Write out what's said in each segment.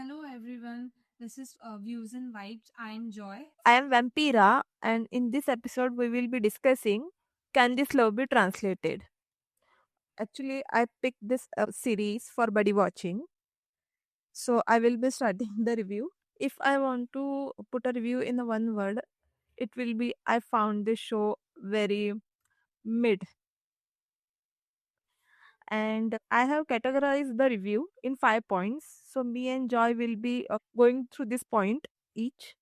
Hello everyone, this is Views and Vibes. I am Joy. I am Vampira, and in this episode, we will be discussing Can This Love Be Translated? Actually, I picked this series for buddy watching, so I will be starting the review. If I want to put a review in one word, it will be I found this show very mid, and I have categorized the review in 5 points. So, me and Joy will be going through this point each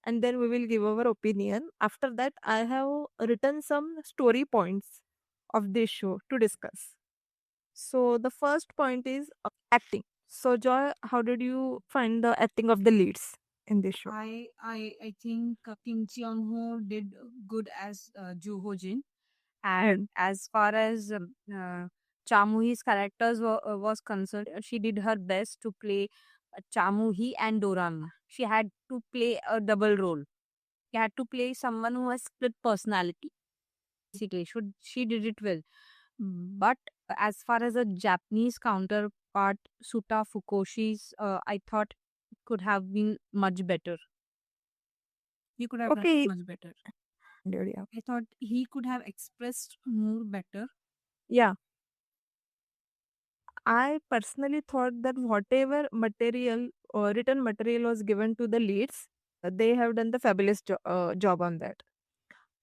and then we will give our opinion. After that, I have written some story points of this show to discuss. So the first point is acting. So Joy, how did you find the acting of the leads in this show? I think Kim Cheon Ho did good as Joo Ho Jin, And and as far as Cha Moo Hee's characters was concerned, she did her best to play Cha Moo Hee and Doran. She had to play a double role. She had to play someone who has split personality. Basically, she did it well. But as far as a Japanese counterpart, Suta Fukoshi's, I thought could have been much better. He could have done okay, much better. yeah. I thought he could have expressed more better. Yeah, I personally thought that whatever material or written material was given to the leads, they have done the fabulous job on that.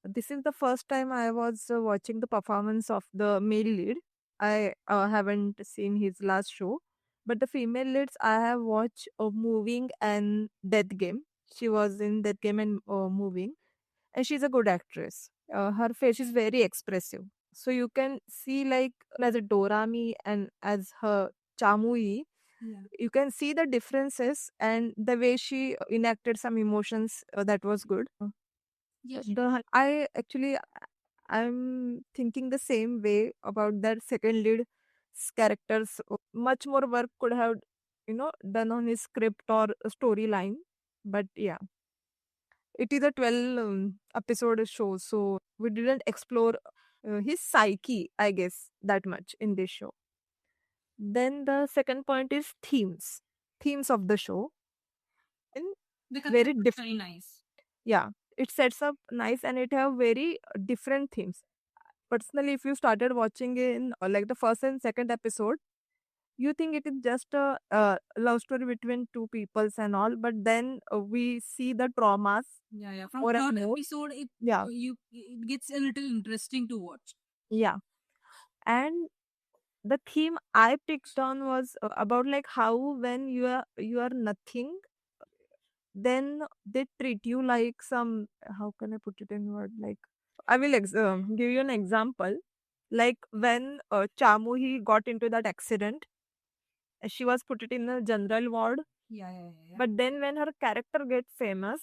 This is the first time I was watching the performance of the male lead. I haven't seen his last show, but the female leads I have watched Moving and Death Game. She was in Death Game and Moving, and she's a good actress. Her face is very expressive, so you can see like as a Dorami and as her Chamui, Yeah. you can see the differences and the way she enacted some emotions that was good. Yes. I actually I'm thinking the same way about that second lead characters. Much more work could have, done on his script or storyline. But yeah, it is a 12 episode show, so we didn't explore his psyche, I guess, that much in this show. Then the second point is themes of the show, and The very concept is different. very nice. Yeah, it sets up nice and it have very different themes. Personally, if you started watching in like the first and second episode, you think it is just a love story between two peoples and all, but then we see the traumas Yeah, yeah. From more and third more. episode, Yeah, it gets a little interesting to watch. yeah. And the theme I picked on was about like how when you are nothing, then they treat you like some, how can I put it in word, like I will give you an example. Like when Chamu he got into that accident, she was put it in a general ward. Yeah, yeah, yeah. Yeah. But then when her character gets famous,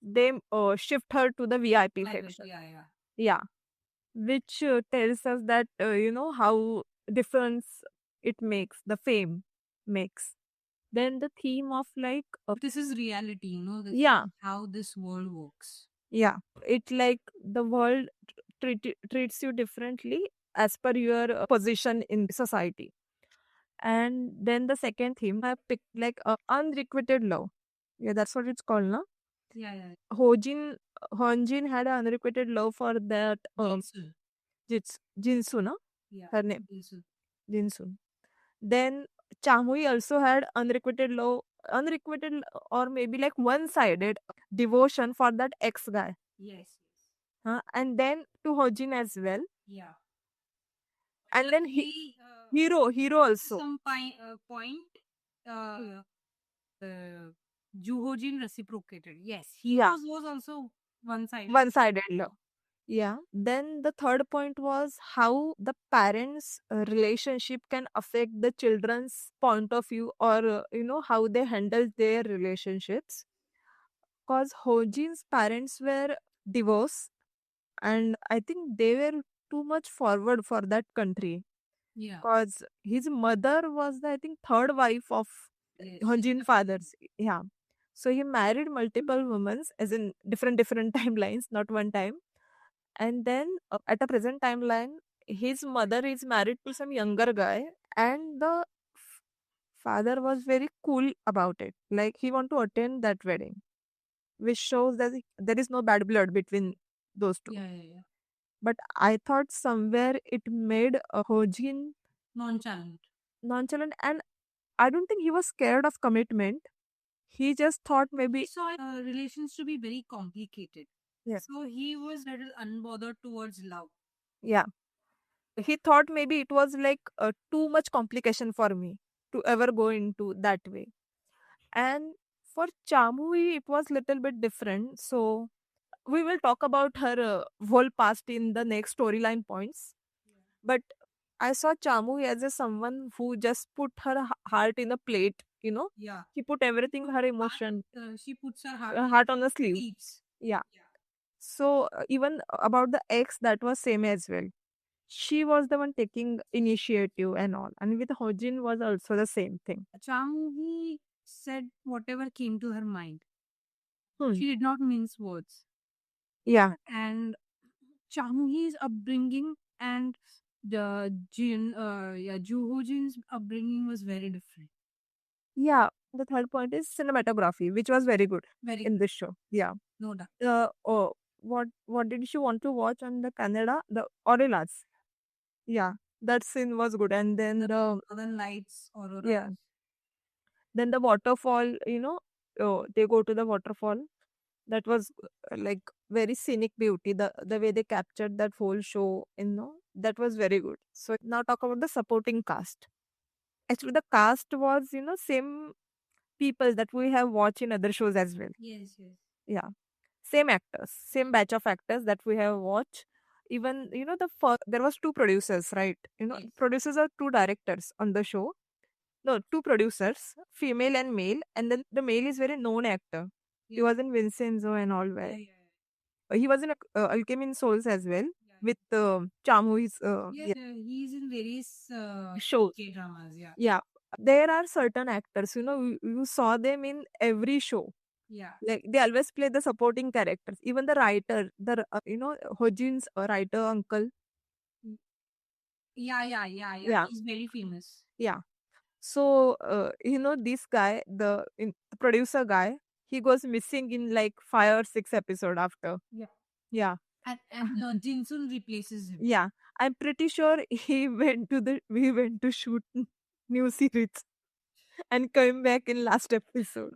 they shift her to the VIP Like, section. yeah, yeah. Yeah, which tells us that how difference it makes, the fame makes. Then the theme of like This is reality, yeah, how this world works. yeah, it like the world treats you differently as per your position in society. And then the second theme I picked like unrequited love. Yeah, that's what it's called, no? Yeah, yeah. Hojin Honjin had an unrequited love for that Jinsu. Jinsu, no? Yeah. Her name Jinsu. Jinsu. Then Chamui also had unrequited love, or maybe like one-sided devotion for that ex guy. Yes, yes. And then to Hojin as well. Yeah. And then hero also. Some point, Juho Jin reciprocated. Yes, Yeah, was also one sided. one-sided love. Yeah. Then the third point was how the parents' relationship can affect the children's point of view, or how they handle their relationships. Because Hojin's parents were divorced, and I think they were too much forward for that country. Yeah. Because his mother was the, I think, third wife of Yes. Hojin father's. Yeah. So he married multiple women, as in different timelines, not one time. And then at a present timeline, his mother is married to some younger guy, and the father was very cool about it. Like he want to attend that wedding, which shows that there is no bad blood between those two. Yeah, yeah, yeah. But I thought somewhere it made Hojin Nonchalant. nonchalant, and I don't think he was scared of commitment. He just thought He maybe saw relations to be very complicated. yeah, So he was little unbothered towards love. yeah. He thought maybe it was like too much complication for me to ever go into that way. And for Chamui, it was little bit different. So we will talk about her whole past in the next storyline points. But I saw Chamui as a someone who just put her heart in a plate. Yeah. She put everything, her emotion, She puts her heart on the sleeve. sleeves. Yeah. So even about the ex, that was same as well. She was the one taking initiative and all, and with Hojin was also the same thing. Chamuhi said whatever came to her mind. Hmm. She did not mince words. Yeah, And Chamuhi's upbringing and Juho Jin's upbringing was very different. yeah. The third point is cinematography, which was very good Very in good. this show. Yeah. No doubt. Oh, what did you want to watch on the Canada? The Auroras. Yeah, that scene was good. And then the Northern Lights, Aurora. yeah, then the waterfall. They go to the waterfall. That was like very scenic beauty. The way they captured that whole show, that was very good. So now talk about the supporting cast. Actually, the cast was same people that we have watched in other shows as well. Yes, yes. Yeah, same actors, same batch of actors that we have watched. Even there was two producers, right? Yes. Producers are two directors on the show. No, two producers, female and male, and then the male is very known actor. He was in Vincenzo and all. Where he was in Alchemy in Souls as well with Chamu. He's in various Shows. K dramas. Yeah. Yeah, there are certain actors. You saw them in every show. Yeah. Like they always play the supporting characters. Even the writer, Hojin's writer uncle. Yeah. He's very famous. Yeah. So this guy, the producer guy, he goes missing in like 5 or 6 episode after. Yeah. Yeah. And Jinsun replaces him. Yeah. I'm pretty sure we went to shoot new series and came back in last episode.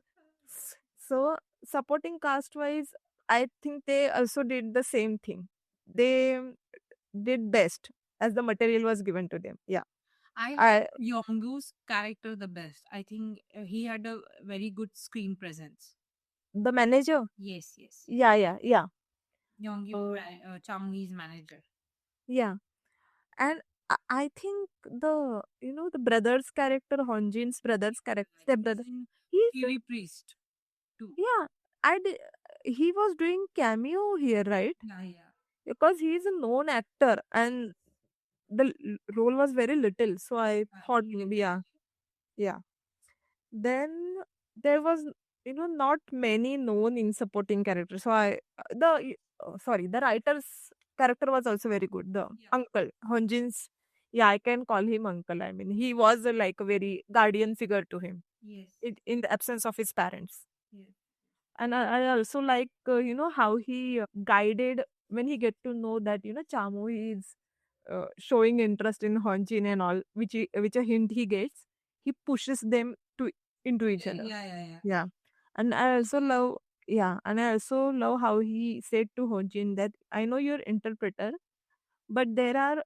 So supporting cast wise, I think they also did the same thing. They did best as the material was given to them. Yeah. I I Yonggu's character the best. I think he had a very good screen presence. the manager. Yes, yes. Yeah. Yonggu, Chamgi's manager. Yeah. And I think the brother's character, Honjin's brother's character, stepbrother, he's Fury Priest too. yeah. He was doing cameo here, right? Yeah. Because he's a known actor and the role was very little. So I thought maybe yeah. Then there was not many known in supporting characters. So the writer's character was also very good. The uncle Honjin's, yeah, I can call him uncle. I mean, he was like a very guardian figure to him. Yes. In the absence of his parents. Yes. And I also like how he guided when he get to know that Chamu is showing interest in Honjin and all, which a hint he gets, he pushes them to into each other. Yeah. And I also love and I also love how he said to Honjin that I know you're interpreter, but there are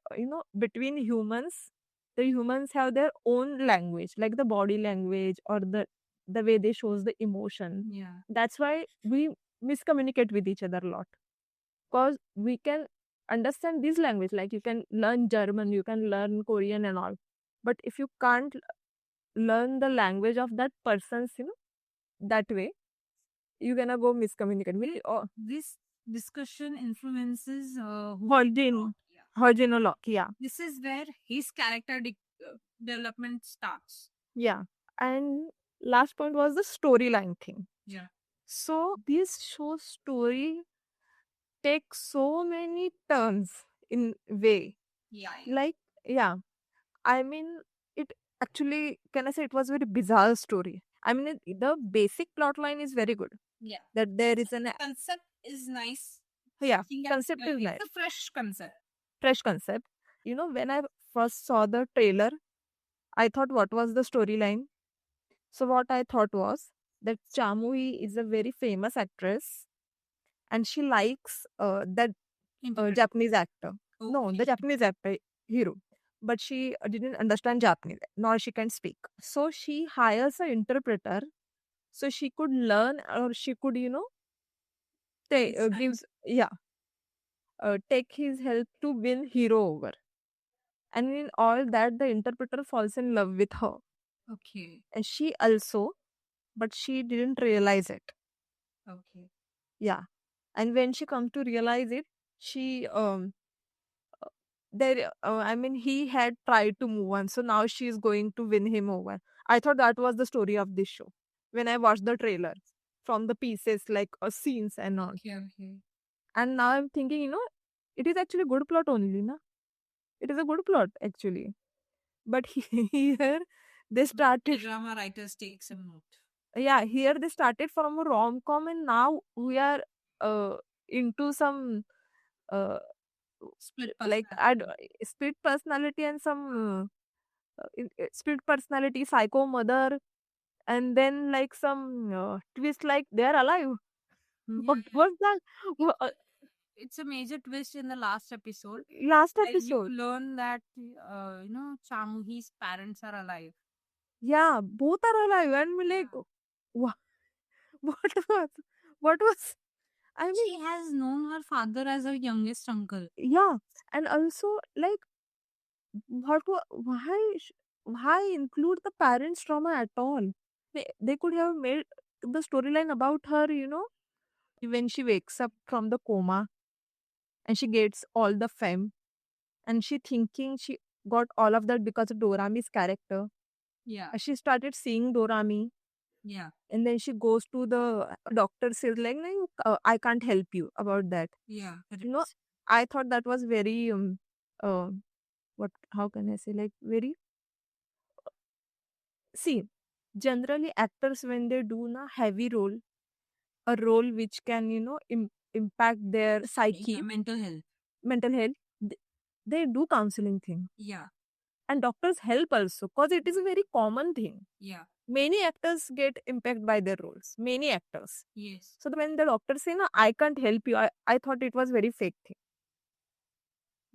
between humans, the humans have their own language, like the body language or the way they shows the emotion. Yeah. That's why we miscommunicate with each other a lot, because we can understand this language, like you can learn German, you can learn Korean and all, but if you can't learn the language of that person's that way, you're gonna go miscommunicate with This discussion influences Hojin. Hojin a lot. Yeah. This is where his character development starts. Yeah. And last point was the storyline thing. Yeah. So this show story takes so many turns in way. Yeah. Like, yeah. I mean, it actually, can I say it was very bizarre story. I mean, the basic plot line is very good. Yeah. That there is an Concept is nice. yeah, Think concept is nice, it's a fresh concept. fresh concept. You know, when I first saw the trailer, I thought what was the storyline. So what I thought was that Chamui is a very famous actress, and she likes that Japanese actor. No, the Okay. Japanese actor hero. But she didn't understand Japanese, nor she can speak. So she hires an interpreter so she could learn, or she could, gives, yeah, take his help to win hero over. And in all that, the interpreter falls in love with her. Okay. And she also, but she didn't realize it. Okay. Yeah. And when she come to realize it, she there I mean, he had tried to move on, so now she is going to win him over. I thought that was the story of this show when I watched the trailer from the pieces like scenes and all. Okay. Okay. And now I'm thinking, it is actually good plot only, na? It is a good plot actually. But here they started, Drama writers take some note. yeah, here they started from a rom-com, and now we are uh, into some uh, Split like split personality and some split personality, psycho mother, and then like some twist like they're alive. What was that? It's a major twist in the last episode. Last You episode. learn that Chamuhi's parents are alive. Yeah, both are alive, and we're like, what, what was, what was? I mean, She has known her father as her youngest uncle. yeah, and also like, why include the parents' trauma at all? They could have made the storyline about her, when she wakes up from the coma and she gets all the fame, and she thinking she got all of that because of Dorami's character. Yeah. And she started seeing Dorami, Yeah. and then she goes to the doctor, says like, "No, I can't help you about that." Yeah. I thought that was very uh, what? How can I say, like, very, see, generally actors when they do na heavy role, a role which can impact their psyche, mental health, they do counseling thing. Yeah. And doctors help also because it is a very common thing. Yeah. Many actors get impacted by their roles, many actors. Yes. So when the doctor say, no, I can't help you, I thought it was very fake thing.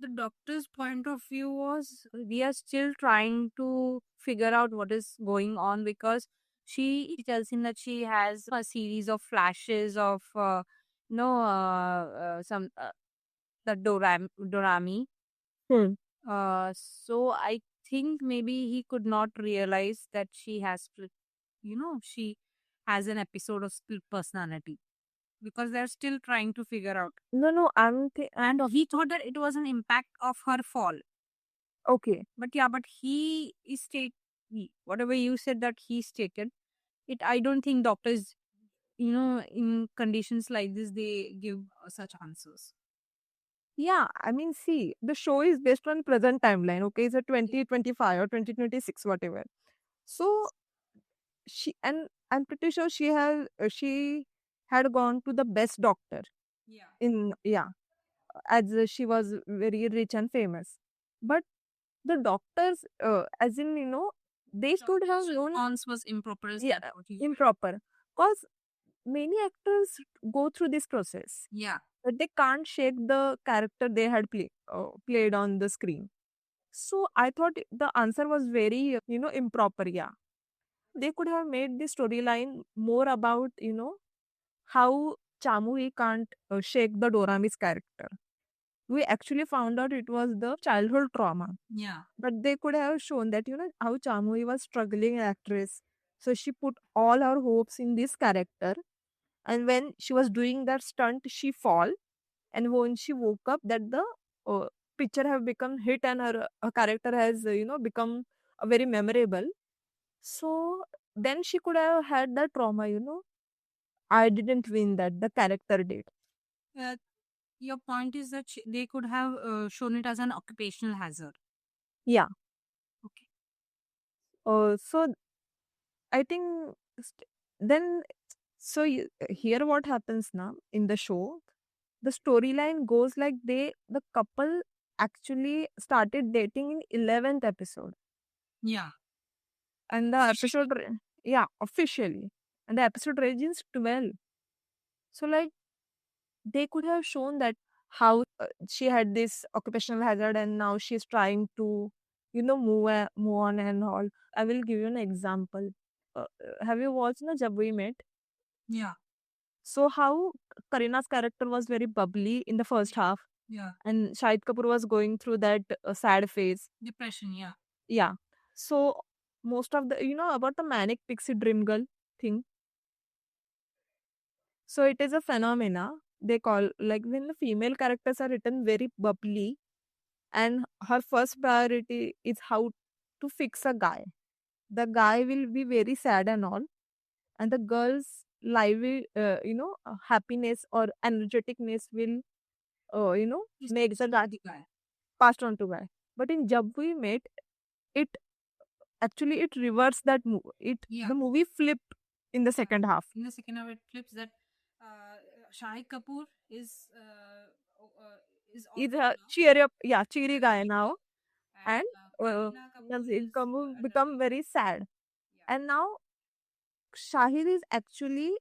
The doctor's point of view was we are still trying to figure out what is going on, because she tells him that she has a series of flashes of some the Dorami. Hmm. So I think maybe he could not realize that she has she has an episode of split personality, because they're still trying to figure out. No, And he thought that it was an impact of her fall. okay. But yeah, but he is whatever you said that he stated it. I don't think doctors, in conditions like this, they give such answers. Yeah, I mean, see, the show is based on present timeline. Okay, it's a 2025 or 2026, whatever. So I'm pretty sure she had gone to the best doctor Yeah. in, yeah, as she was very rich and famous. But the doctors, as in, they could have known. Response was improper. Yeah, improper, because many actors go through this process, Yeah. but they can't shake the character they had played on the screen. So I thought the answer was very, improper. Yeah, they could have made the storyline more about, how Chamui can't shake the Dorami's character. We actually found out it was the childhood trauma. Yeah. But they could have shown that, how Chamui was struggling actress. So she put all her hopes in this character. And when she was doing that stunt, she fall. And when she woke up, that the uh, picture have become hit, and her character has, become very memorable. So then she could have had that trauma, I didn't win that, the character did. Uh, your point is that they could have shown it as an occupational hazard. Yeah. Okay. So I think then here what happens now in the show, the storyline goes like the couple actually started dating in 11th episode. Yeah. And the yeah, officially. And the episode ranges 12. So like they could have shown that how she had this occupational hazard and now she's trying to move on and all. I will give you an example. Have you watched Jab We Met? Yeah. So how Karina's character was very bubbly in the first half, Yeah. and Shahid Kapoor was going through that sad phase. Depression. Yeah. Yeah. So most of the about the manic pixie dream girl thing. So it is a phenomena they call, like, when the female characters are written very bubbly and her first priority is how to fix a guy. The guy will be very sad and all, and the girl's lively, happiness or energeticness will, make the guy passed on to guy. But in Jab We Met, it actually it reversed that the movie flipped in the second half. In the second half, it flips that Shahid Kapoor is He's also a cheery up, yeah, cheery guy now, and Nazir Kapoor become very sad. And now Shahid is actually,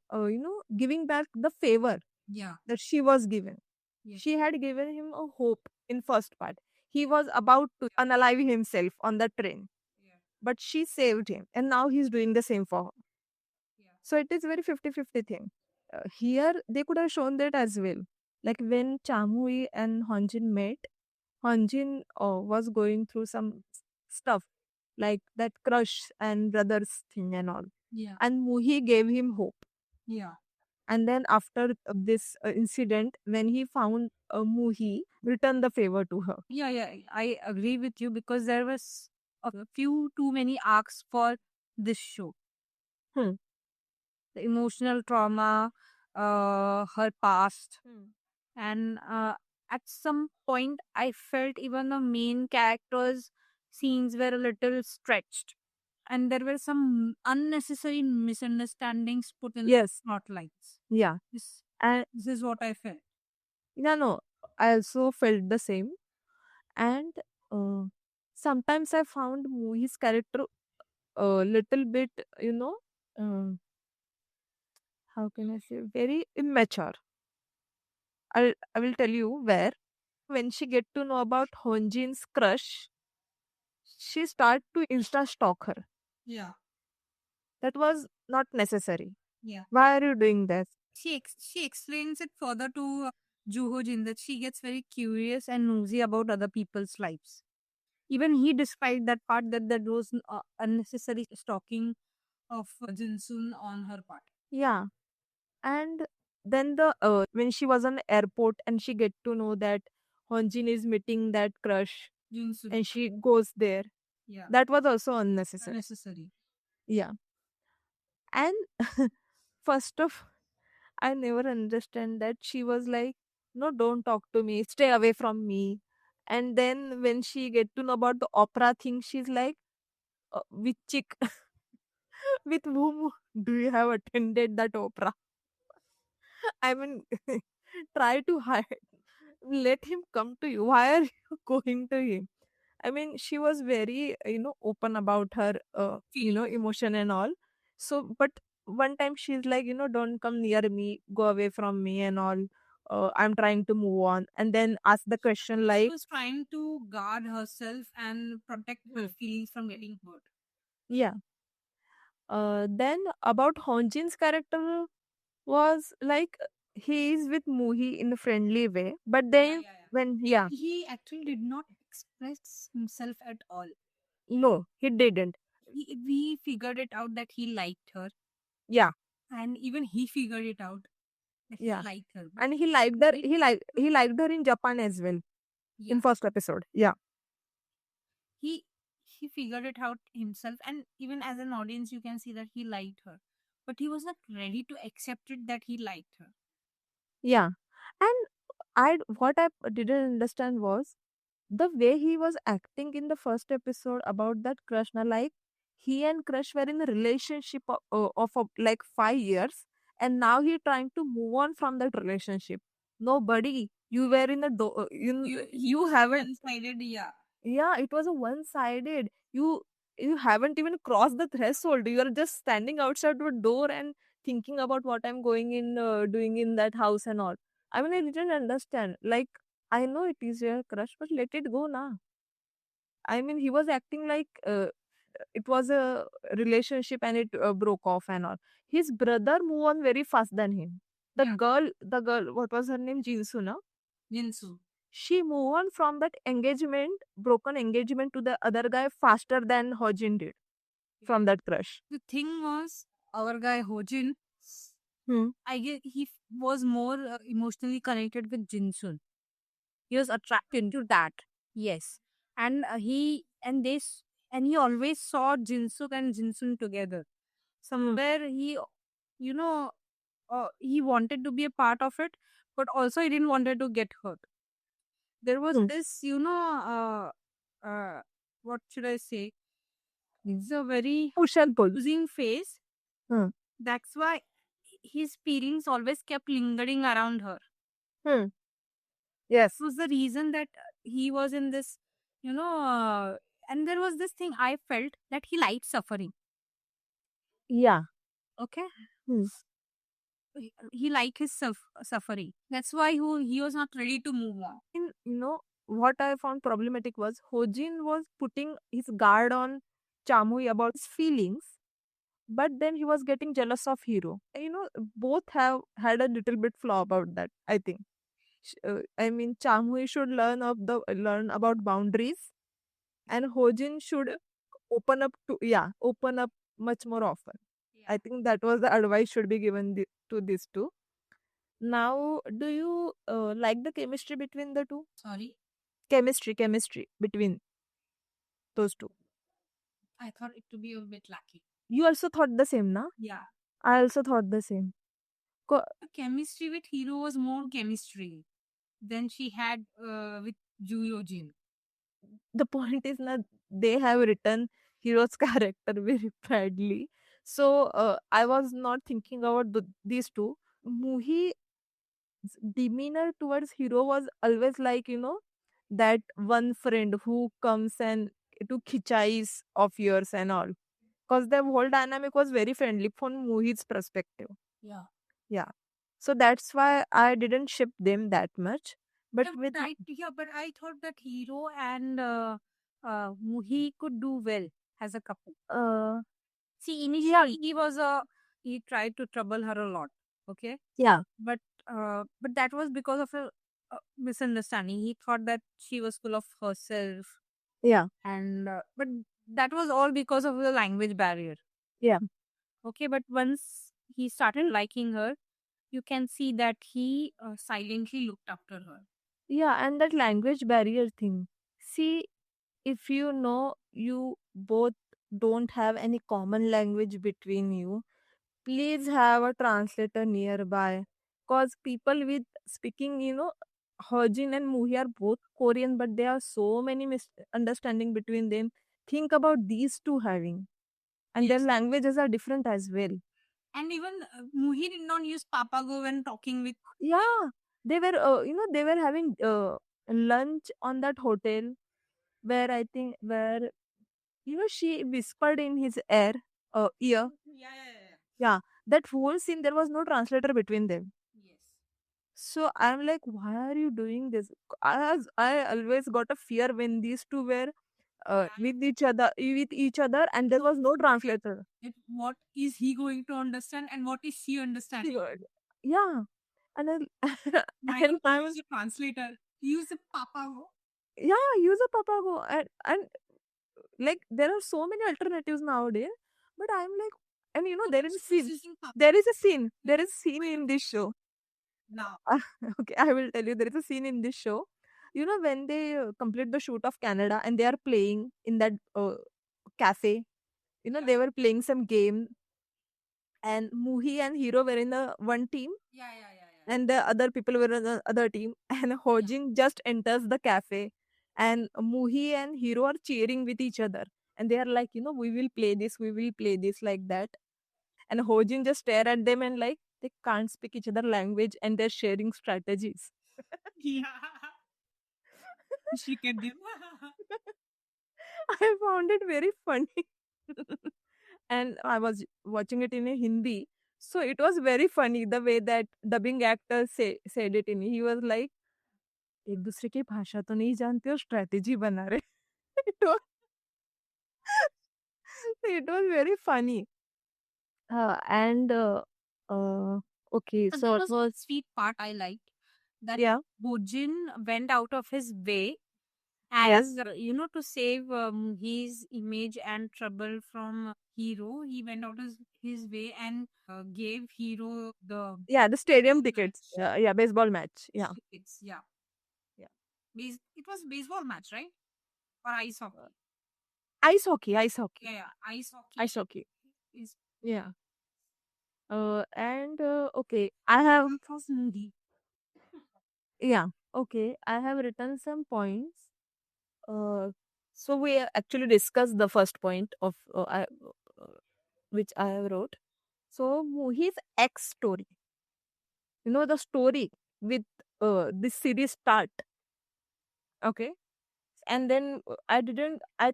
giving back the favor yeah. that she was given. Yes. She had given him a hope in first part. He was about to unalive himself on the train, Yeah. but she saved him, and now he's doing the same for her. Yeah. So it is very 50-50 thing. Here they could have shown that as well. Like when Chamui and Honjin met, Honjin was going through some stuff like that crush and brothers thing and all. Yeah. And Muhi gave him hope. Yeah. And then after this incident, when he found Muhi, returned the favor to her. Yeah, yeah, I agree with you because there was a few too many arcs for this show. Hmm. The emotional trauma, her past, and at some point, I felt even the main characters' scenes were a little stretched, and there were some unnecessary misunderstandings put in the Yes. spotlights. Yeah. This, And this is what I felt. no, I also felt the same. And uh, sometimes I found Muhi's character a little bit, how can I say, very immature. I will tell you where. When she get to know about Honjin's crush, she start to insta stalk her. Yeah, That was not necessary. yeah. Why are you doing this? She explains it further to Juho Jin that she gets very curious and nosy about other people's lives. Even he described that part that there was unnecessary stalking of Jinsun on her part. Yeah. And then when she was on airport and she get to know that Honjin is meeting that crush Jinsun. and she goes there. Yeah. That was also unnecessary. Unnecessary. Yeah. And first of, I never understand that she was like, no, don't talk to me, stay away from me. And then when she get to know about the opera thing, she's like, which chick, with whom do you have attended that opera? I mean, try to hide. Let him come to you. Why are you going to him? I mean, she was very, open about her, emotion and all. So, but one time she's like, don't come near me, go away from me and all. I'm trying to move on. And then ask the question She like, was trying to guard herself and protect her feelings from getting hurt. yeah. Then about Honjin's character was like, he is with Muhi in a friendly way. But then when, yeah, He actually did not express himself at all. no, he didn't. We figured it out that he liked her, Yeah. and even he figured it out that Yeah. he liked her. And he liked her. He liked her in Japan as well. Yeah. In first episode. Yeah. he he figured it out himself, and even as an audience, you can see that he liked her, but he was not ready to accept it that he liked her. Yeah. And what I didn't understand was the way he was acting in the first episode about that crush. Now, like, he and Crush were in a relationship of like 5 years, and now he trying to move on from that relationship. Nobody, you were in the you haven't. One-sided, yeah. Yeah, it was a one-sided. You haven't even crossed the threshold. You are just standing outside the door and thinking about what I'm going in doing in that house and all. I mean, I didn't understand. Like, I know it is your crush, but let it go now. I mean, he was acting like it was a relationship and it broke off and all. His brother moved on very fast than him. Yeah. The girl, what was her name? Jinsu, no? Jinsu. She moved on from that engagement, broken engagement to the other guy faster than Hojin did from that crush. The thing was, our guy Hojin, Hmm. I guess was more emotionally connected with Jinsun. He was attracted to that. Yes, and and he always saw Jinsuk and Jinsun together. Somewhere you know, he wanted to be a part of it, but also he didn't wanted to get hurt. There was Hmm. this, what should I say? It's a very Push and pull. losing phase. Hmm. That's why his feelings always kept lingering around her. Hmm. Yes. Was the reason that he was in this, and there was this thing I felt that he liked suffering. Yeah. Okay. Hmm. He liked his suffering. That's why he was not ready to move on. In what I found problematic was Hojin was putting his guard on Chamui about his feelings, but then he was getting jealous of Hero. Both have had a little bit flaw about that. I think. I mean, Chamui should learn about boundaries, and Hojin should open up much more often. I think that was the advice should be given to these two. Now, do you like the chemistry between the two? Sorry, Chemistry between those two. I thought it to be a bit lacking. You also thought the same, na? Yeah. I also thought the same. The chemistry with Hero was more chemistry than she had with Ju Yojin. The point is not they have written Hero's character very badly. So I was not thinking about these two. Muhi's demeanor towards Hero was always like, that one friend who comes and to khichais of yours and all. Because the whole dynamic was very friendly from Muhi's perspective. Yeah. Yeah. So that's why I didn't ship them that much. But with But I thought that Hero and Muhi could do well as a couple. See, initially he tried to trouble her a lot. Okay, yeah. but that was because of a misunderstanding. He thought that she was full of herself, Yeah. and but that was all because of the language barrier. Yeah. Okay, but once he started liking her, you can see that he silently looked after her. Yeah, and that language barrier thing. See, if you both don't have any common language between you, please have a translator nearby. Because people with speaking, Hojin and Muhi are both Korean, but there are so many misunderstanding between them. Think about these two having. And their Yes. languages are different as well. And even Muhi did not use Papago when talking with. Yeah, they were having lunch on that hotel where I think where she whispered in his ear. Ear. Yeah, that whole scene there was no translator between them. Yes. So I'm like, why are you doing this? I always got a fear when these two were with each other, and there was no translator. What is he going to understand and what is she understanding? Yeah, and then Why and not use a translator? Use a Papago. yeah, use a Papago, and like there are so many alternatives nowadays. But I'm like, and there is a scene. There is a scene in this show. Now. Okay, I will tell you. There is a scene in this show. When they complete the shoot of Canada and they are playing in that cafe. They were playing some game, and Muhi and Hero were in the one team, Yeah. and the other people were in the other team. And Hojin just enters the cafe, and Muhi and Hero are cheering with each other. and they are like, we will play this like that. And Hojin just stare at them and like they can't speak each other language and they're sharing strategies. Yeah. She can do. I found it very funny. And I was watching it in a Hindi. So it was very funny the way that dubbing actor said it in. He was like, एक दूसरे की भाषा तो नहीं जानते हो strategy बना रहे. it was it was very funny. And okay, So so that it was was sweet part I liked. That yeah, Bojin went out of his way yes, as to save his image and trouble from Hero. He went out his way and gave Hero the yeah, the stadium tickets, match yeah, baseball match, yeah, tickets. Yeah, yeah, it was baseball match, right? Or ice hockey. ice hockey, Yeah, yeah, ice hockey ice hockey, is yeah. And okay, I have was movie. yeah, okay, I have written some points. So we actually discussed the first point of which I have wrote. So his ex story, the story with this series start. Okay, and then I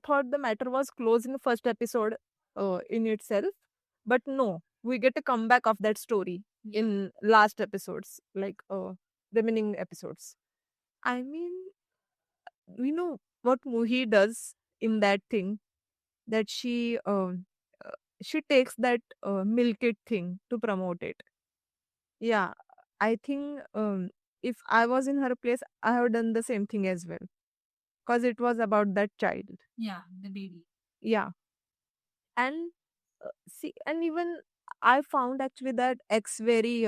thought the matter was closed in the first episode in itself, but no, we get a comeback of that story in last episodes, like remaining episodes. I mean, what Muhi does in that thing, that she takes that milk it thing to promote it. Yeah, I think if I was in her place, I have done the same thing as well, because it was about that child. Yeah, the baby. Yeah, and see, and even I found actually that X very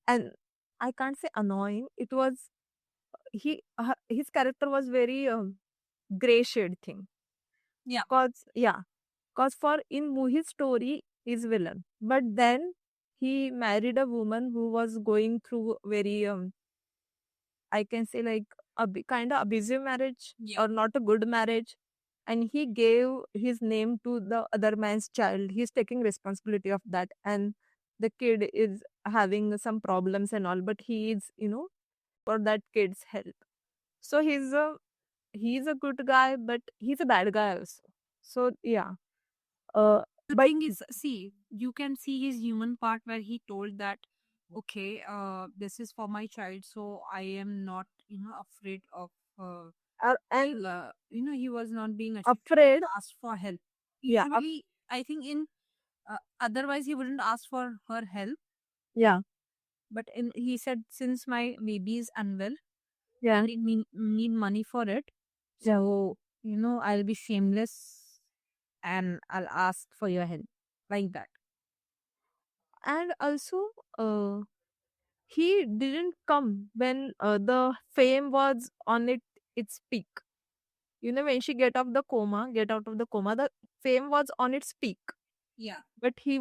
and I can't say annoying. It was his character was very gray shade thing. Yeah. Cause for in Muhi's story he's villain, but then he married a woman who was going through very I can say like a kind of abusive marriage, Yeah. or not a good marriage, and he gave his name to the other man's child. He's taking responsibility of that, and the kid is having some problems and all, but he is for that kid's help. So he's a good guy, but he's a bad guy also. So yeah. The But thing is, see, you can see his human part where he told that, okay, this is for my child, so I am not, afraid of. and He was not being afraid, asked for help. yeah, Usually, I think otherwise he wouldn't ask for her help. yeah, But he said, since my baby is unwell, yeah, I need money for it. So, I'll be shameless and I'll ask for your help. Like that. and also he didn't come when the fame was on its peak. When she get out of the coma, the fame was on its peak. Yeah. But he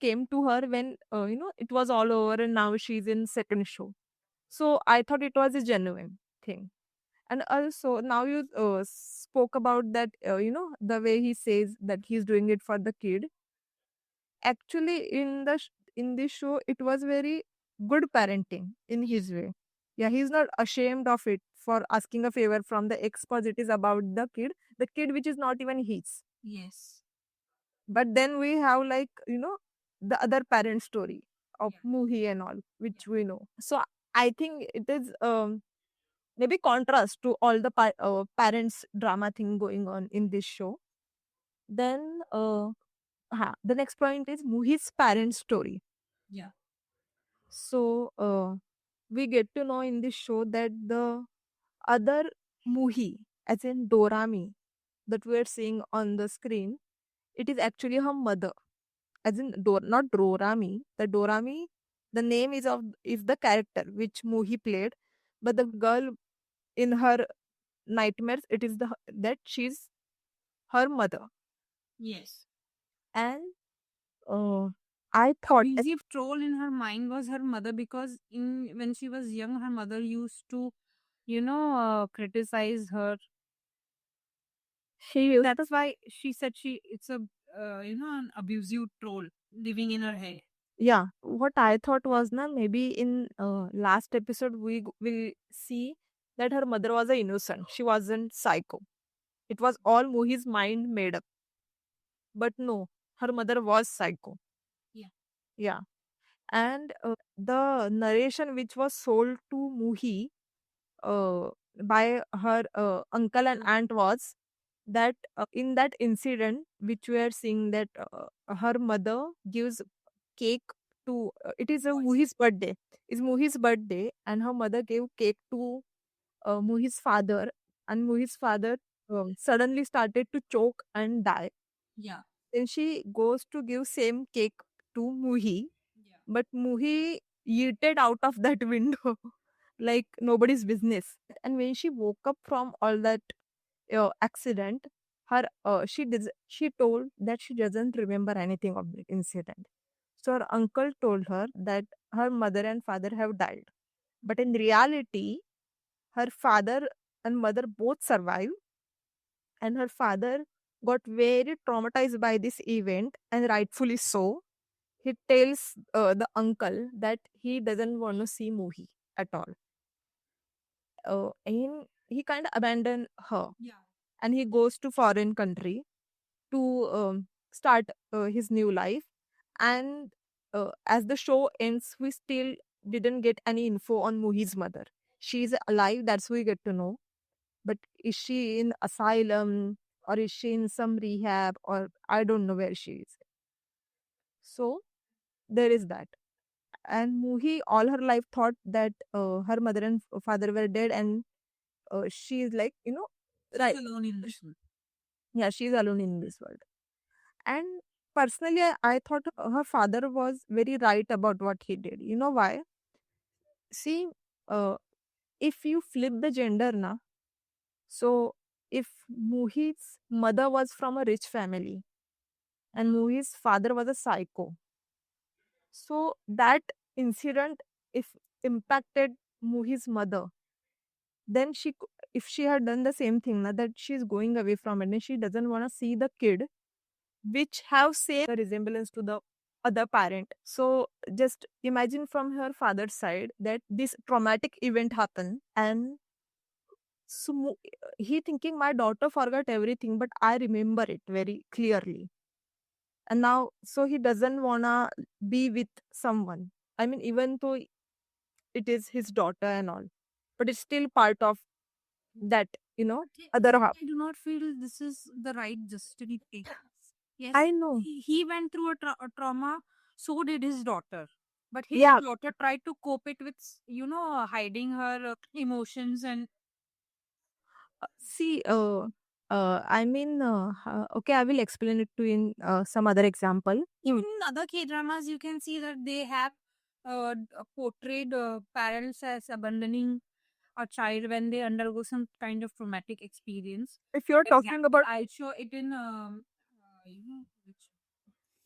came to her when it was all over, and now she's in second show. So I thought it was a genuine thing. And also now you spoke about that, the way he says that he's doing it for the kid. Actually, in this show, it was very good parenting in his way. Yeah, he's not ashamed of it for asking a favor from the ex, cause it is about the kid which is not even his. Yes. But then we have like the other parent story of Yeah. Muhi and all, which we know. So I think it is maybe contrast to all the parents drama thing going on in this show. Then the next point is Muhi's parent story. Yeah. So we get to know in this show that the other Muhi, as in Dorami, that we're seeing on the screen, it is actually her mother, as in not Dorami. The name is the character which Muhi played, but the girl in her nightmares, it is that she's her mother. Yes. And I thought Easy troll in her mind was her mother, because when she was young, her mother used to, criticize her That's why she said it's a an abusive troll living in her head. Yeah, what I thought was na maybe in last episode we will see that her mother was a innocent. She wasn't psycho. It was all Muhi's mind made up. But no, her mother was psycho. Yeah. Yeah. And the narration which was sold to Muhi uh, by her uncle and aunt was that in that incident which we are seeing that her mother gives cake to it is a Muhi's birthday. It's Muhi's birthday and her mother gave cake to Muhi's father, and Muhi's father suddenly started to choke and die. Yeah. Then she goes to give same cake to Muhi, Yeah. but Muhi yeeted out of that window like nobody's business. And when she woke up from all that accident, her she told that she doesn't remember anything of the incident. So her uncle told her that her mother and father have died, but in reality, her father and mother both survived, and her father got very traumatized by this event, and rightfully so. He tells the uncle that he doesn't want to see Muhi at all. And he kind of abandoned her, Yeah. and he goes to foreign country to start his new life. And as the show ends, we still didn't get any info on Muhi's mother. She's alive, that's we get to know. But is she in asylum, or is she in some rehab, or I don't know where she is. So there is that. And Muhi all her life thought that her mother and father were dead, and she is like, right. She's alone in this world. Yeah, she's alone in this world. And personally, I thought her father was very right about what he did. You know why? See, uh, if you flip the gender na, so if Muhi's mother was from a rich family and Muhi's father was a psycho, so that incident, if impacted Muhi's mother, then if she had done the same thing, na, that she's going away from it and she doesn't want to see the kid, which have same resemblance to the other parent. So just imagine from her father's side that this traumatic event happened, and so he thinking my daughter forgot everything, but I remember it very clearly. And now, so he doesn't wanna be with someone. I mean, even though it is his daughter and all, but it's still part of that, other half. I do not feel this is the right justification. Yes, I know. he went through a trauma. So did his daughter. But his Yeah. daughter tried to cope it with, hiding her emotions and See, okay, I will explain it to you in some other example. even in other K dramas, you can see that they have portrayed parents as abandoning a child when they undergo some kind of traumatic experience. If you're talking Example, about I'll show it in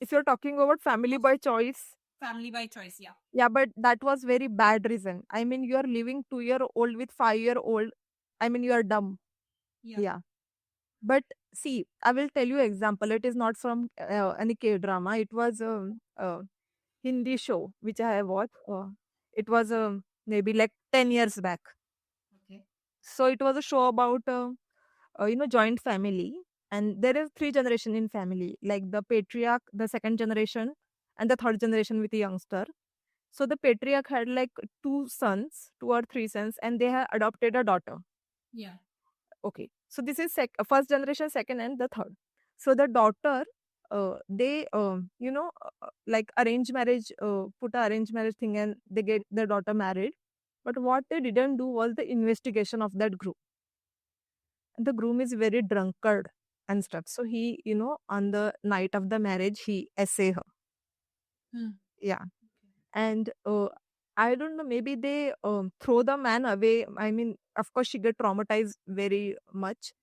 if you're talking about family by choice, Family by Choice. Yeah. yeah, but that was very bad reason. I mean, you are living 2-year-old with 5-year-old. I mean, you are dumb. Yeah. Yeah. But see, I will tell you example. It is not from any K drama. It was a Hindi show which I have watched. It was maybe like 10 years back. Okay. So it was a show about joint family, and there is 3 generation in family, like the patriarch, the second generation, and the third generation with a youngster. So the patriarch had like 2 or 3 sons, and they had adopted a daughter. Yeah. Okay, so this is first generation, second, and the third. So the daughter, they like arranged marriage, put a arranged marriage thing, and they get their daughter married. But what they didn't do was the investigation of that group. And the groom is very drunkard and stuff. So he, on the night of the marriage, he essay her. Hmm. Yeah. And I don't know, maybe they throw the man away. I mean, of course, she get traumatized very much.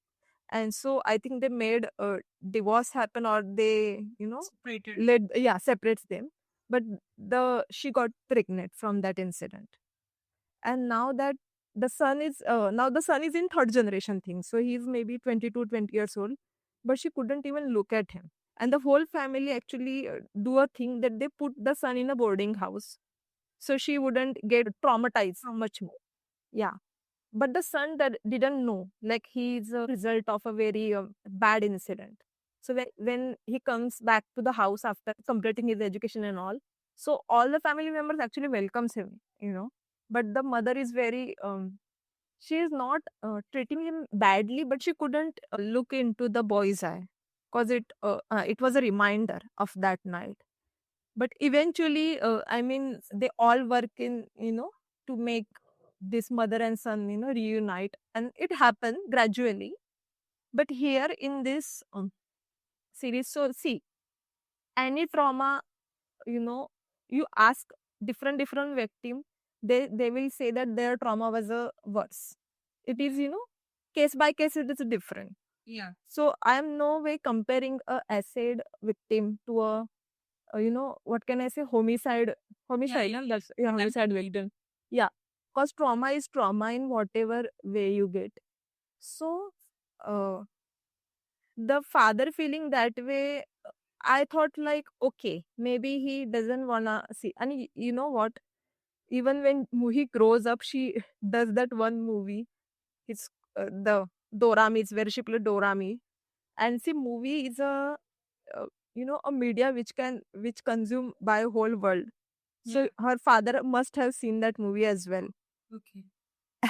And so I think they made a divorce happen, or they, Separated. separates them. But she got pregnant from that incident. And now that the son is now the son is in third generation thing, so he's maybe 22, 20 years old, but she couldn't even look at him. And the whole family actually do a thing that they put the son in a boarding house so she wouldn't get traumatized so much more. Yeah. But the son that didn't know, like he's a result of a very bad incident. So when he comes back to the house after completing his education and all, so all the family members actually welcomes him, you know. But the mother is very she is not treating him badly, but she couldn't look into the boy's eye because it was a reminder of that night. But eventually, I mean, they all work in, you know, to make this mother and son, you know, reunite, and it happened gradually. But here in this series, so see, any trauma, you know, you ask different victim, they will say that their trauma was a worse. It is, you know, case by case it is different. Yeah. So I am no way comparing a acid victim to a you know, what can I say, homicide, yeah, no? That's yeah, homicide victim. Yeah, because trauma is trauma in whatever way you get. So uh, the father feeling that way, I thought like, okay, maybe he doesn't wanna see. And you know what, even when he grows up, she does that one movie. It's the Dorami. It's where she played Dorami. And see, movie is a you know, a media which consume by whole world. So Yeah. her father must have seen that movie as well. Okay.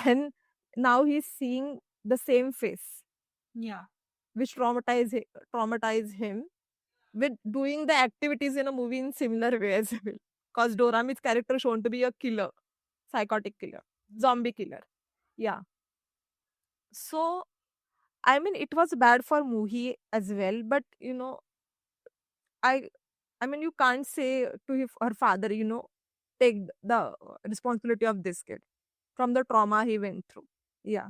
And now he's seeing the same face, Yeah. which traumatize him with doing the activities in a movie in similar way as well. Because Dorami's character shown to be a killer, psychotic killer, zombie killer. Yeah. So I mean, it was bad for Muhi as well, but you know, I I mean, you can't say to her father, you know, take the responsibility of this kid from the trauma he went through. Yeah.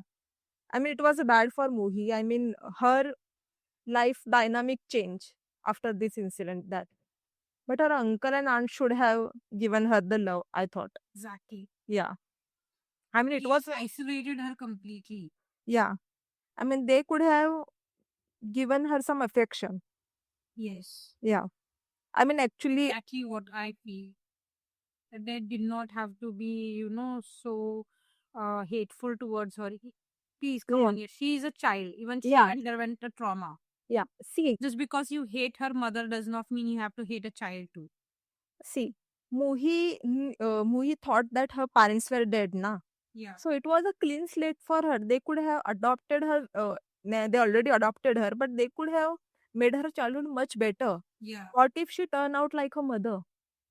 I mean, it was bad for Muhi. I mean, her life dynamic changed after this incident. That, but her uncle and aunt should have given her the love, I thought. Exactly. Yeah. I mean, it He was, isolated her completely. yeah. I mean, they could have given her some affection. Yes. Yeah. I mean, actually, Exactly what I feel. That they did not have to be, so hateful towards her. Please come yeah. on here. She is a child. Even she Yeah. underwent a trauma. Yeah. See, Just because you hate her mother does not mean you have to hate a child too. see, Muhi thought that her parents were dead, na. Yeah. So it was a clean slate for her. They could have adopted her. They already adopted her, but they could have made her childhood much better. Yeah. What if she turned out like her mother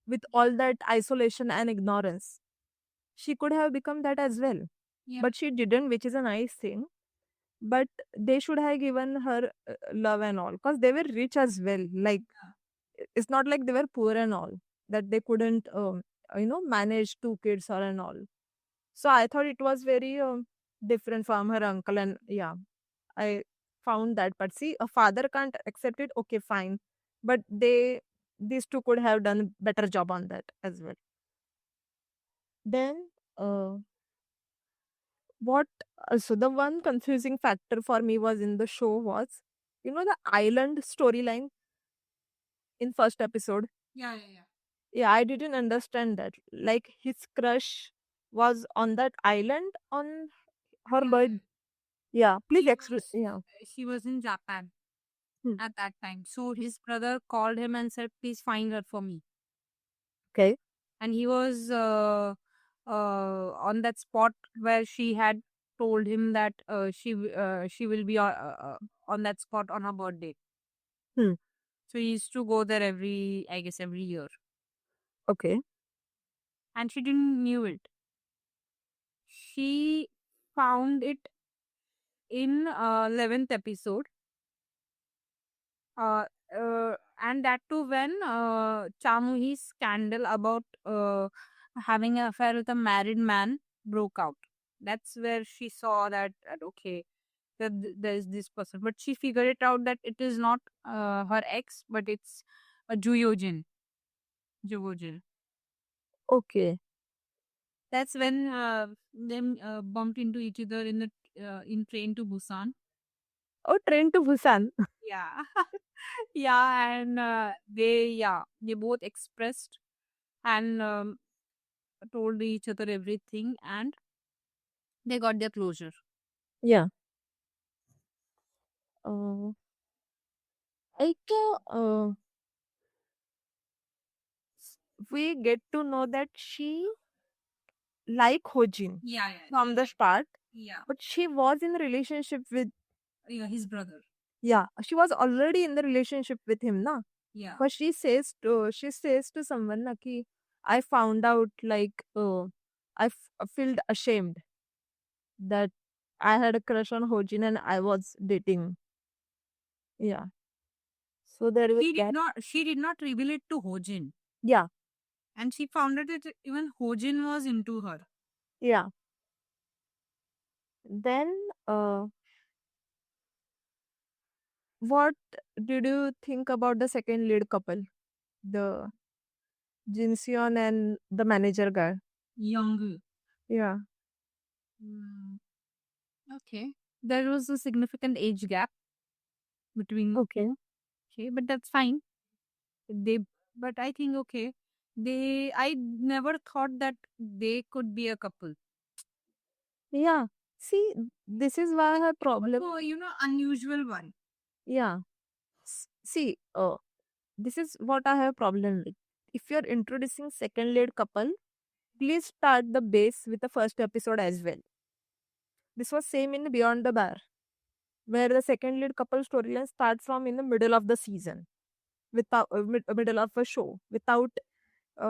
with all that isolation and ignorance? She could have become that as well. Yeah. But she didn't, which is a nice thing. But they should have given her love and all because they were rich as well. Like, it's not like they were poor and all, that they couldn't, you know, manage two kids or and all. So I thought it was very different from her uncle, and yeah, I found that. But see, a father can't accept it. Okay, fine, but these two could have done a better job on that as well. Then, what? So the one confusing factor for me was in the show was, you know, the island storyline in first episode. Yeah. Yeah. Yeah. Yeah, I didn't understand that. Like his crush was on that island on her Yeah. birth. Yeah, please She explain. was, Yeah. she was in Japan Hmm. at that time. So his brother called him and said, "Please find her for me." Okay. And he was on that spot where she had told him that she will be on that spot on her birthday. Hmm. So he used to go there I guess every year, Okay. and she didn't knew it. She found it in 11th episode, uh, and that too when Chamuhi's scandal about having an affair with a married man broke out. That's where she saw that okay, there's this person, but she figured it out that it is not her ex, but it's a Juyojin. Okay. That's when them bumped into each other in the in train to Busan. Oh, Train to Busan. Yeah. Yeah, and they both expressed and told each other everything, and they got their closure. Yeah. Uh, like we get to know that she like Hojin Yeah, yeah, from the start, yeah. but she was in a relationship with, Yeah, his brother. yeah, she was already in the relationship with him, na. Yeah. But she says to someone na ki, I found out like I felt ashamed that I had a crush on Hojin and I was dating. Yeah. So there was that. She did not reveal it to Hojin. Yeah. And she found out that even Hojin was into her. Yeah. Then what did you think about the second lead couple? The Jinseon and the manager guy. Young. Yeah. Mm, okay. There was a significant age gap between. Okay. Okay, but that's fine. They, but I think okay. I never thought that they could be a couple. Yeah. See, this is why her problem. So, unusual one. Yeah. See, this is what I have problem with. If you're introducing second lead couple, please start the base with the first episode as well. This was same in Beyond the Bar, where the second lead couple storyline starts from in the middle of the season, without middle of a show, without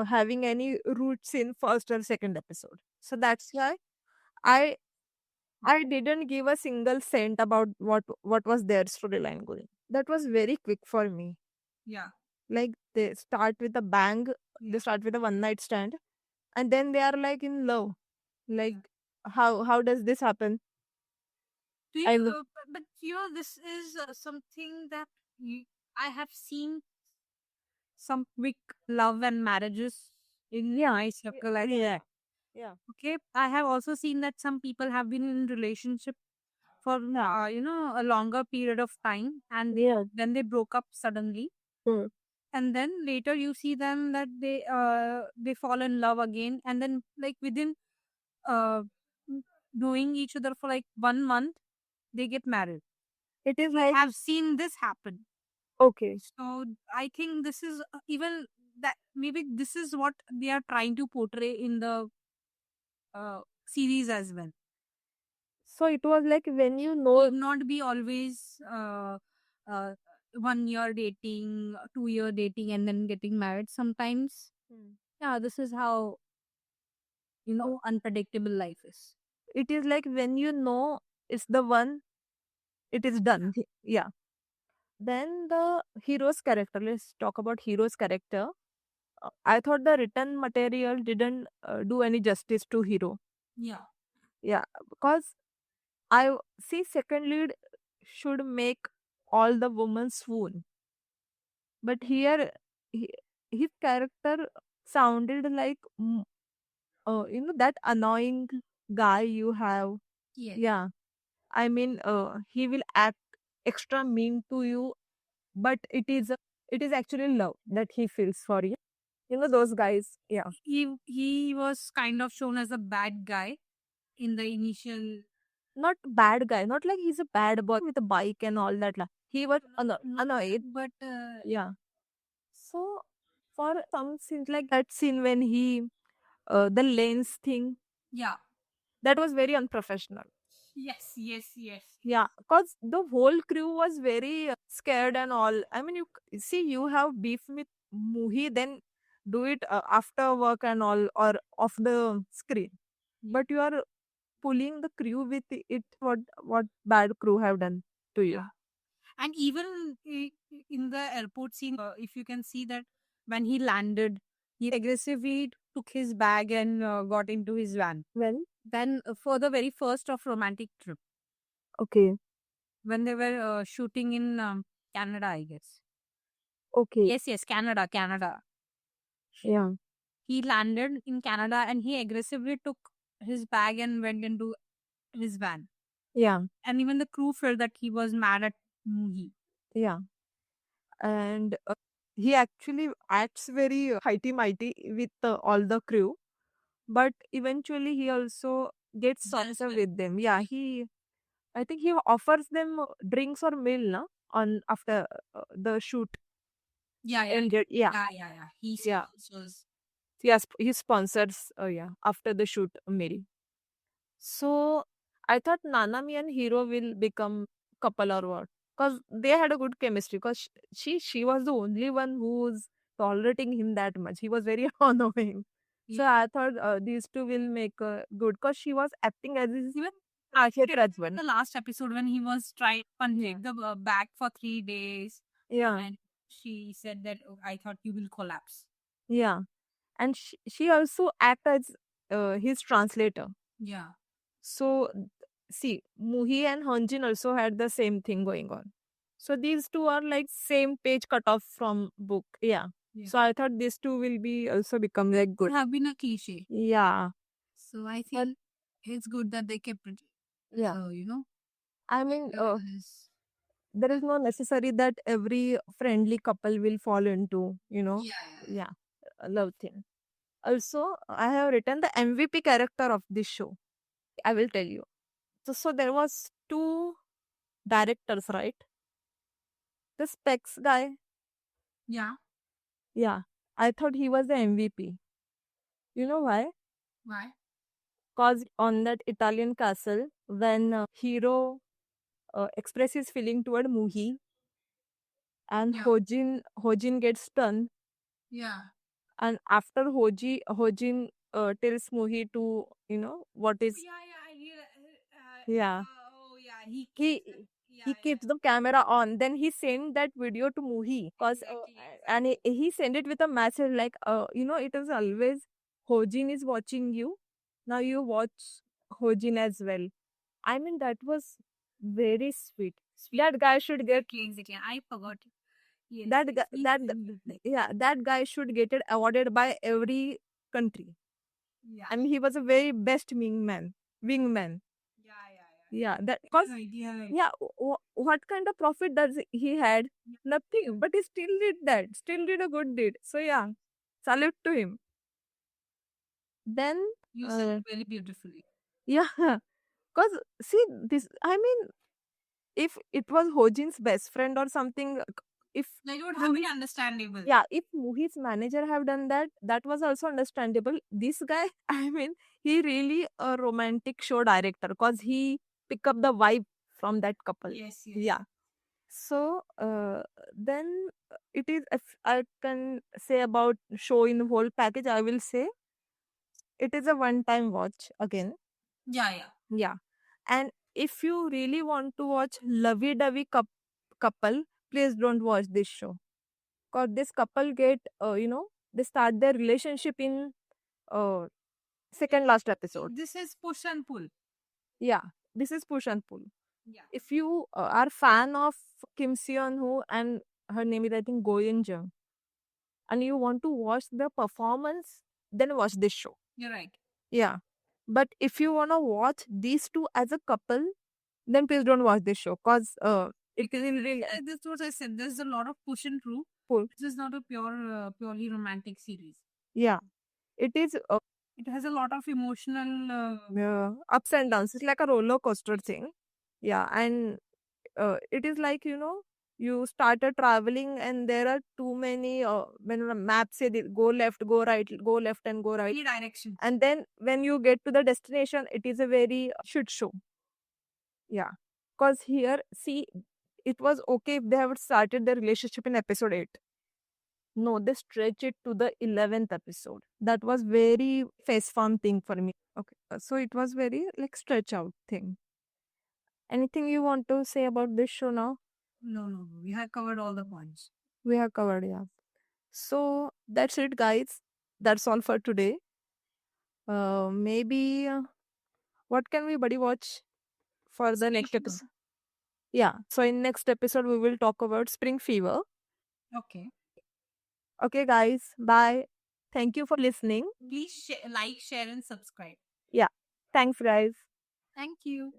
having any roots in first or second episode. So that's why I I didn't give a single cent about what was their storyline going. That was very quick for me. Yeah. Like they start with a bang, they start with a one night stand, and then they are like in love. Like how does this happen? I w- But this is something that I have seen some quick love and marriages in my circle. yeah, yeah, Okay, I have also seen that some people have been in relationship for a longer period of time, and yeah. then they broke up suddenly, Mm. and then later you see them that they fall in love again, and then like within uh knowing each other for like 1 month they get married. It is I like have seen this happen. okay. So I think this is even that maybe this is what they are trying to portray in the series as well. So it was like when you know. Will not be always uh, 1 year dating, 2 year dating, and then getting married. Sometimes, Hmm. yeah, this is how unpredictable life is. It is like when you know it's the one, it is done. Yeah. Then the hero's character. Let's talk about hero's character. I thought the written material didn't do any justice to hero. Yeah. Yeah, because I see second lead should make all the women swoon, but here he, his character sounded like that annoying guy you have. Yes. Yeah, I mean, he will act extra mean to you, but it is actually love that he feels for you. You know those guys. Yeah, He was kind of shown as a bad guy in the initial. not bad guy, not like he's a bad boy with a bike and all that. He was annoyed. But Yeah. So for some scenes like that scene when he the lens thing, yeah. that was very unprofessional. Yes, yes, yes. Yeah, because the whole crew was very scared and all. I mean, see, you have beef with Muhi, then do it after work and all, or off the screen. But you are pulling the crew with it. What bad crew have done to you? Yeah. And even in the airport scene, if you can see that when he landed, he aggressively took his bag and got into his van. Well, Then for the very first of romantic trip, okay, when they were shooting in Canada, I guess. okay, Yes, yes, Canada, Canada. yeah. he landed in Canada and he aggressively took his bag and went into his van. Yeah. And even the crew felt that he was mad at Muhi. Yeah. And he actually acts very heighty mighty with all the crew, but eventually he also gets sponsor with them. Yeah, I think he offers them drinks or meal, na, on after the shoot Yeah, ended. Yeah, He yeah. sponsors. Yes, he sponsors. Yeah, after the shoot meal. So I thought Nanami and Hero will become couple or what? Because they had a good chemistry. Because she was the only one who's tolerating him that much. He was very annoying. So I thought these two will make good. Because she was acting as his Even Asheri husband. the last episode when he was trying punching the bag for 3 days, Yeah, and she said that, "Oh, I thought you will collapse." yeah. And she also act as his translator. Yeah. So see, Muhi and Hanjin also had the same thing going on. So these two are like same page cut off from book. Yeah. Yeah. So I thought these two will be also become like good. Have been a cliche. Yeah. So I think it's good that they kept it. Yeah. You know. I mean, Yes. there is no necessary that every friendly couple will fall into, yeah, a love thing. Also, I have written the MVP character of this show. I will tell you. So there was two directors, right? The Specs guy. Yeah. Yeah. I thought he was the MVP. You know why? Why? Because on that Italian castle, when Hero expresses feeling toward Muhi and Yeah. Hojin gets stunned, Yeah. and after Hojin tells Muhi to, what is. Yeah. Oh yeah. He He keeps the camera on. Then he sent that video to Muhi, cause and he sent it with a message like, it is always Hojin is watching you. Now you watch Hojin as well. I mean, that was very sweet. That guy should get I forgot. Yes, that yes, guy, he that sent it like- yeah, that guy should get it awarded by every country. Yeah. I mean, he was a very best wingman. Yeah, that cause yeah, what kind of profit does he had? Nothing, but he still did that. Still did a good deed. So yeah, salute to him. Then You said it very beautifully. yeah, cause see this. I mean, if it was Hojin's best friend or something, if Like it would have been understandable. yeah, if Muhi's manager have done that, that was also understandable. This guy, I mean, he really a romantic show director because he pick up the vibe from that couple. Yes, yes. Yeah. So then it is, if I can say about show in the whole package, I will say it is a one-time watch again. Yeah, yeah. Yeah. And if you really want to watch lovey-dovey couple, please don't watch this show. Because this couple get, they start their relationship in second last episode. This is push and pull. Yeah. This is push and pull. Yeah. If you are fan of Kim Seon Ho and her name is I think Go Eun Jung, and you want to watch the performance, then watch this show. You're right. Yeah. But if you want to watch these two as a couple, then please don't watch this show because it is really This is what I said. There's a lot of push and pull. pull. This is not a purely romantic series. Yeah. It is It has a lot of emotional. ups and downs. It's like a roller coaster thing. Yeah. And it is like, you started traveling and there are too many, when the map say go left, go right, go left and go right. Any direction. And then when you get to the destination, it is a very shit show. Yeah. Because here, see, it was okay if they have started their relationship in episode 8. No, they stretch it to the 11th episode. That was very face farm thing for me. Okay. So it was very like stretch out thing. Anything you want to say about this show now? No. We have covered all the points. We have covered, yeah. So that's it, guys. That's all for today. Maybe what can we buddy watch for the next episode? Yeah. So in next episode we will talk about Spring Fever. Okay. Okay, guys. Bye. Thank you for listening. Please like, share, and subscribe. Yeah. Thanks, guys. Thank you.